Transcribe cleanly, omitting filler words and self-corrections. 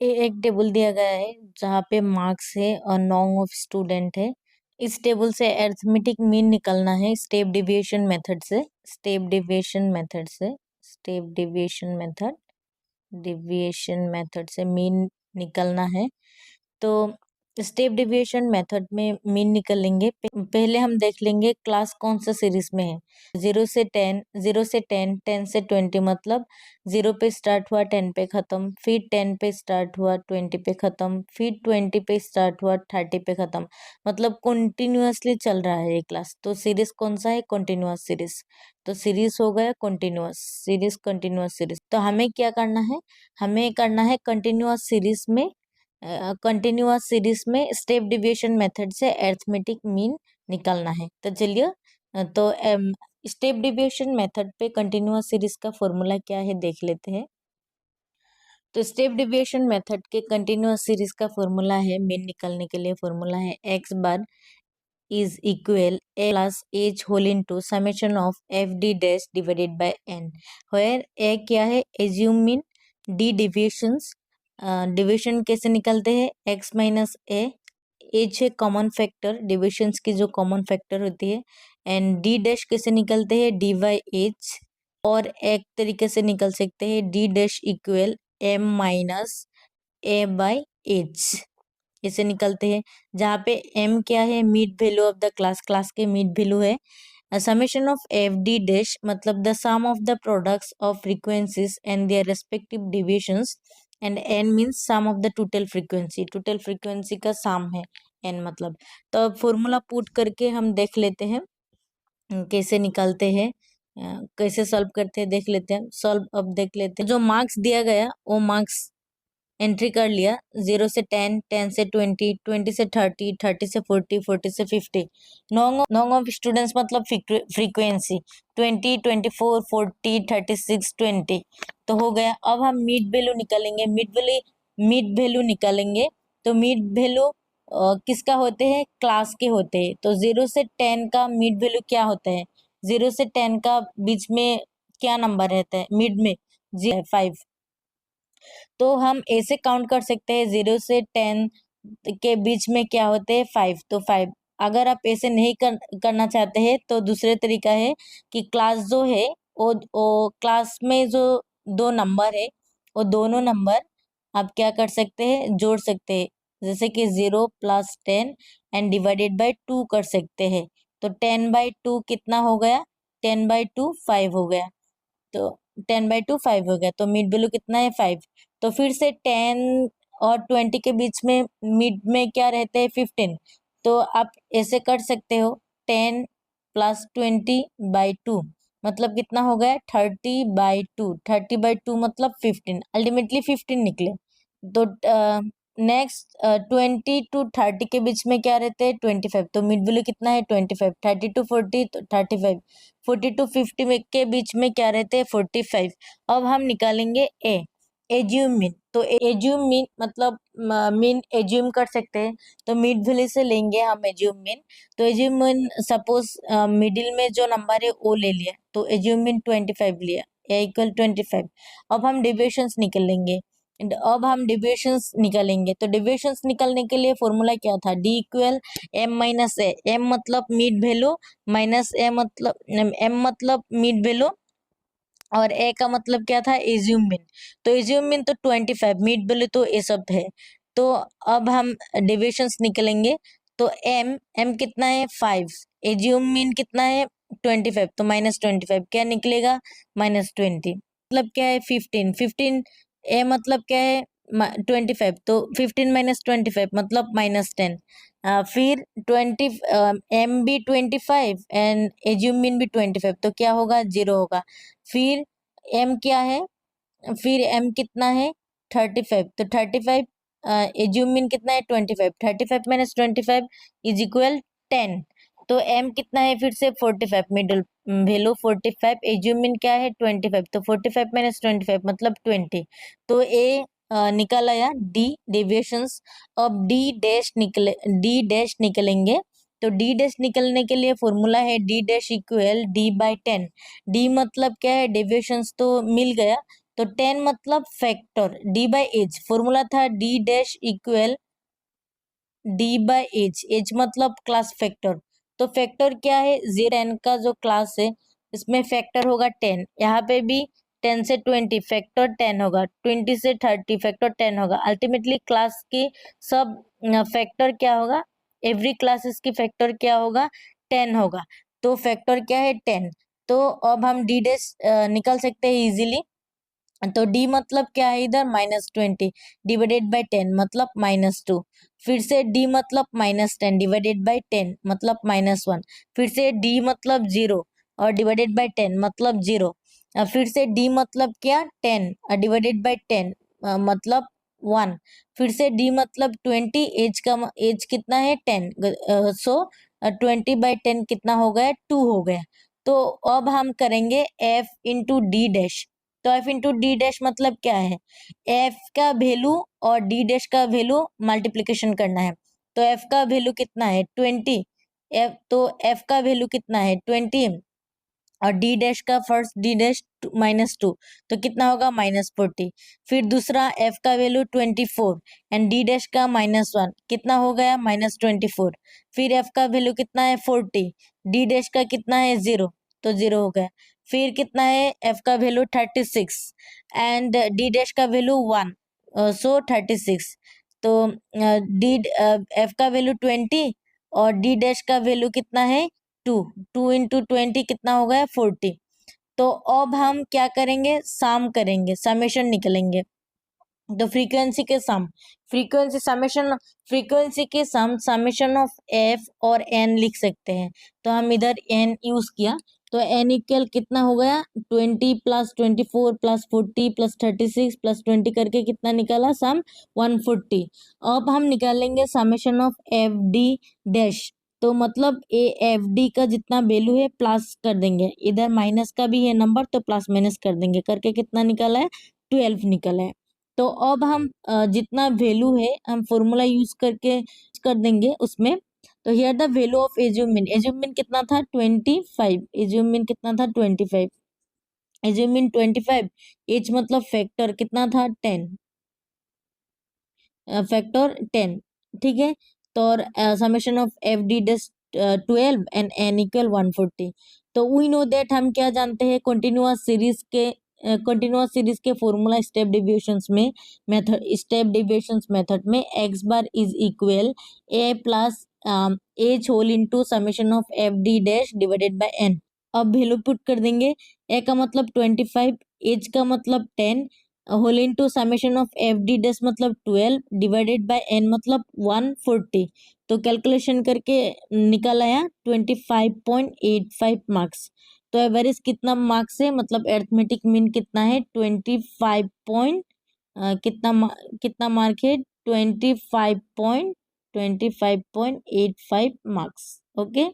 एक टेबल दिया गया है जहाँ पे मार्क्स है और नॉन ऑफ स्टूडेंट है। इस टेबल से अरिथमेटिक मीन निकलना है स्टेप डिविएशन मेथड से। डिविएशन मेथड से मीन निकलना है। तो स्टेप डिविएशन मेथड में मीन निकलेंगे। पहले हम देख लेंगे क्लास कौन सा सीरीज में है। 0 से 10, 0 से 10, 10 से 20, मतलब 0 पे स्टार्ट हुआ 10 पे खत्म, फिर 10 पे स्टार्ट हुआ 20 पे खत्म, फिर 20 पे स्टार्ट हुआ 30 पे खत्म, मतलब कंटिन्यूअसली चल रहा है ये क्लास। तो सीरीज कौन सा है? Continuous series. तो सीरीज हो गया कंटिन्यूअस सीरीज। तो हमें क्या करना है? हमें करना है कंटिन्यूअस सीरीज में स्टेप डिविएशन मेथड से अरिथमेटिक मीन निकालना है। तो चलिए, तो स्टेप डिविएशन मेथड पे कंटिन्यूअस सीरीज का फॉर्मूला क्या है देख लेते हैं। तो स्टेप डिविएशन मेथड के कंटिन्यूअस सीरीज का फॉर्मूला है, मीन निकालने के लिए फॉर्मूला है x bar is equal a plus h whole into summation of f d dash divided by n, where a क्या है? assume mean, d deviations, division कैसे निकलते हैं? x माइनस ए, एच है कॉमन फैक्टर, डिविजन्स की जो common factor होती है, एंड डी डैश कैसे निकलते हैं? D by H. और एक तरीके से निकल सकते हैं D dash equal M minus A by H, ऐसे निकलते हैं। जहाँ पे m क्या है? Mid value of the class के मिड वैल्यू है। Summation of F D dash मतलब the sum of the products of frequencies and their respective deviations, and n means sum of the total frequency का sum है n मतलब। तो अब formula put करके हम देख लेते हैं कैसे निकालते हैं, कैसे सॉल्व करते हैं देख लेते हैं। सॉल्व अब देख लेते हैं। जो मार्क्स दिया गया वो मार्क्स एंट्री कर लिया। 0 से 10, 10 से 20, 20 से 30, 30 से 40, 40 से 50। नॉन ऑफ स्टूडेंट्स मतलब फ्रीक्वेंसी 20, 24, 40, 36, 20। तो हो गया। अब हम मिड वैल्यू निकालेंगे। मिड वैल्यू निकालेंगे। तो मिड वैल्यू किसका होते हैं? क्लास के होते हैं। तो 0 से 10 का मिड वैल्यू क्या होता है? 0 से 10 का बीच में क्या नंबर रहता है मिड में? 5। तो हम ऐसे काउंट कर सकते हैं 0 से 10 के बीच में क्या होते हैं? 5। तो 5। अगर आप ऐसे नहीं करना चाहते हैं तो दूसरे तरीका है कि क्लास जो है वो क्लास में जो दो नंबर है वो दोनों नंबर आप क्या कर सकते हैं? जोड़ सकते हैं। जैसे कि 0 + 10 एंड डिवाइडेड बाय 2 कर सकते हैं। तो 10/2 कितना हो गया? 10/2 5 हो गया। तो 10/2 5 हो गया। तो मिड वैल्यू कितना है? 5। तो फिर से 10 और 20 के बीच में मिड में क्या रहते हैं? 15। तो आप ऐसे कर सकते हो 10 + 20/2 मतलब कितना हो गया? 30/2। 30/2 मतलब 15। अल्टीमेटली 15 निकले। तो नेक्स्ट 20 to 30 के बीच में क्या रहते हैं? 25। तो मिड वैल्यू कितना है? 25। 30 to 40 तो 35। 40 to 50 के बीच में क्या रहते हैं? 45। अब हम निकालेंगे एज्यूम मीन। तो एज्यूम मीन मतलब मीन एज्यूम कर सकते हैं। तो मिड वैल्यू से लेंगे हम एज्यूम मीन। तो एज्यूम मीन सपोज मिडिल में जो नंबर है वो ले लिया, तो एज्यूम मीन 25 लिया, ए इक्वल 25। अब हम डिविएशंस निकालेंगे। तो डिविएशंस निकालने के लिए फॉर्मूला क्या था? डी इक्वल एम माइनस ए। एम मतलब मिड वैल्यू, माइनस ए मतलब एम मतलब मिड वैल्यू, और ए का मतलब क्या था? Assume mean. तो एज्यूम मीन तो 25, मिड वैल्यू तो ये सब है। तो अब हम डिविएशंस निकलेंगे। तो एम कितना है? 5। एज्यूम मीन कितना है? 25। तो -25 क्या निकलेगा? -20 मतलब क्या है? 15। 15 ए मतलब क्या है? 25। तो 15 - 25 मतलब -10। फिर 20 एम भी 25 एंड एज्यूम मीन भी 25, तो क्या होगा? 0 होगा। फिर एम क्या है? फिर एम कितना है? 35। तो 35 एज्यूम मीन कितना है? 25। 35 - 25 इज इक्वल 10। तो एम कितना है? फिर से 45, मिडिल वैल्यू 45। एज्यूम मीन क्या है? 25। तो 45 - 25 मतलब 20। तो ए निकल आया डी डेविएशंस। अब डी डैश निकलेंगे। तो डी डैश निकलने के लिए फॉर्मूला है D dash equal D by 10। D मतलब क्या है? डेविएशंस तो मिल गया। तो 10 मतलब factor D by H, formula था D dash equal D by H, H मतलब क्लास फैक्टर। तो फैक्टर क्या है, 0 का जो क्लास है इसमें फैक्टर होगा 10, यहाँ पे भी 10 से 20 फैक्टर 10 होगा, 20 से 30 फैक्टर 10 होगा। अल्टीमेटली क्लास की सब फैक्टर क्या होगा, एवरी क्लासेस की फैक्टर क्या होगा, 10 होगा। तो फैक्टर क्या है 10। तो अब हम डी डैश निकल सकते हैं इजीली। तो डी मतलब क्या है इधर, -20 डिवाइडेड बाय 10 मतलब -2। फिर से डी मतलब -10 डिवाइडेड बाय 10 मतलब -1। फिर से डी मतलब 0 और डिवाइडेड बाय 10 मतलब 0। फिर से डी मतलब क्या, 10 डिवाइडेड बाय 10 मतलब 1। फिर से डी मतलब 20, एज का एज कितना है 10, सो 20/10 कितना हो गया, 2 हो गया। तो अब हम करेंगे एफ इंटू डी डैश। तो एफ इंटू डी डैश मतलब क्या है, एफ का वैल्यू और डी डैश का वैल्यू मल्टीप्लीकेशन करना है। तो एफ का वैल्यू कितना है 20, एफ तो एफ का वैल्यू कितना है 20 और डी डैश का फर्स्ट डी डैश -2, तो कितना होगा -40। फिर दूसरा एफ का वैल्यू 24 एंड डी डैश का -1, कितना हो गया -24। फिर एफ का वैल्यू कितना है 40, डी डैश का कितना है 0, तो 0 हो गया। फिर कितना है एफ का वैल्यू 36 एंड डी डैश का वैल्यू 1, सो 36। तो डी एफ का वैल्यू 20 और डी डैश का वैल्यू कितना है 2, 2 इंटू 20 कितना हो गया 40। तो अब हम क्या करेंगे, सम करेंगे, समेशन निकलेंगे। तो फ्रीक्वेंसी के सम, फ्रीक्वेंसी समेशन, फ्रीक्वेंसी के सम समेशन ऑफ एफ और एन लिख सकते हैं। तो हम इधर एन यूज किया, तो एन इक्वल कितना हो गया 20 + 24 + 40 + 36 + 20 करके कितना निकाला सम 140। अब हम निकालेंगे summation of F D dash. तो मतलब ए एफ डी का जितना वैल्यू है प्लस कर देंगे, इधर माइनस का भी है नंबर तो प्लस माइनस कर देंगे, करके कितना निकाला है 12 निकला है। तो अब हम जितना वैल्यू है हम फॉर्मूला यूज करके कर देंगे उसमें। तो हियर द वैल्यू ऑफ एज्यूमिन, एज्यूमिन कितना था 25, एज्यूमिन कितना था 25, एज्यूमिन 25, एच मतलब फैक्टर कितना था 10, फैक्टर 10, ठीक है। तो summation of F D dash 12 and n equal 140। तो वी नो दैट, हम क्या जानते हैं कंटिन्यूअस सीरीज के फॉर्मूला स्टेप डिविएशंस में, मेथड स्टेप डिविएशंस मेथड में x bar is equal a plus h whole into summation of F D dash divided by n. अब value put कर देंगे, a का मतलब 25, एच का मतलब 10 whole into summation of F D dash मतलब 12 divided by N मतलब 140। तो कैलकुलेशन करके निकल आया 25.85 मार्क्स। तो एवरेज कितना मार्क्स है, मतलब अरिथमेटिक मीन कितना है 25 पॉइंट कितना मार्क है 25.85 मार्क्स। ओके।